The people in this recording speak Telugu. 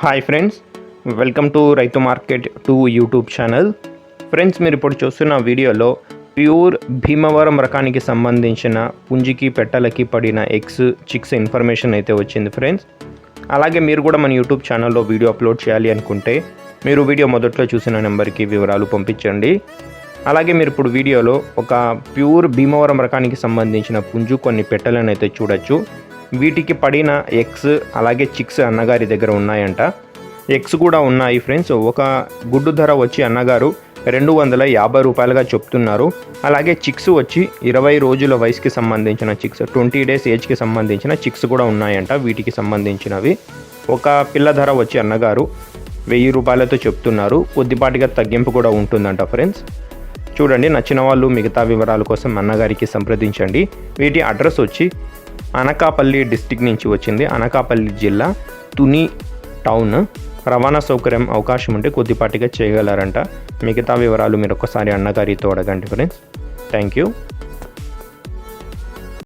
హాయ్ ఫ్రెండ్స్, వెల్కమ్ టు రైతు మార్కెట్ 2 యూట్యూబ్ ఛానల్. ఫ్రెండ్స్, మీరు ఇప్పుడు చూస్తున్న వీడియోలో ప్యూర్ భీమవరం రకానికి సంబంధించిన పుంజికి పెట్టలకి పడిన ఎగ్స్ చిక్స్ ఇన్ఫర్మేషన్ అయితే వచ్చింది ఫ్రెండ్స్. అలాగే మీరు కూడా మన యూట్యూబ్ ఛానల్లో వీడియో అప్లోడ్ చేయాలి అనుకుంటే మీరు వీడియో మొదట్లో చూసిన నెంబర్కి వివరాలు పంపించండి. అలాగే మీరు ఇప్పుడు వీడియోలో ఒక ప్యూర్ భీమవరం రకానికి సంబంధించిన పుంజు కొన్ని పెట్టలను అయితే చూడొచ్చు. వీటికి పడిన ఎగ్స్ అలాగే చిక్స్ అన్నగారి దగ్గర ఉన్నాయంట. ఎగ్స్ కూడా ఉన్నాయి ఫ్రెండ్స్. ఒక గుడ్డు ధర వచ్చి అన్నగారు 250 రూపాయలుగా చెప్తున్నారు. అలాగే చిక్స్ వచ్చి 20 రోజుల వయసుకి సంబంధించిన చిక్స్, 20 డేస్ ఏజ్కి సంబంధించిన చిక్స్ కూడా ఉన్నాయంట. వీటికి సంబంధించినవి ఒక పిల్ల ధర వచ్చి అన్నగారు 1000 రూపాయలతో చెప్తున్నారు. కొద్దిపాటిగా తగ్గింపు కూడా ఉంటుందంట ఫ్రెండ్స్. చూడండి, నచ్చిన వాళ్ళు మిగతా వివరాల కోసం అన్నగారికి సంప్రదించండి. వీటి అడ్రస్ వచ్చి అనకాపల్లి డిస్టిక్ నుంచి వచ్చింది. అనకాపల్లి జిల్లా తుని టౌన్. రవాణా సౌకర్యం అవకాశం ఉంటే కొద్దిపాటిగా చేయగలరంట. మిగతా వివరాలు మీరు ఒక్కసారి అన్నగారితో అడగండి ఫ్రెండ్స్. Thank you.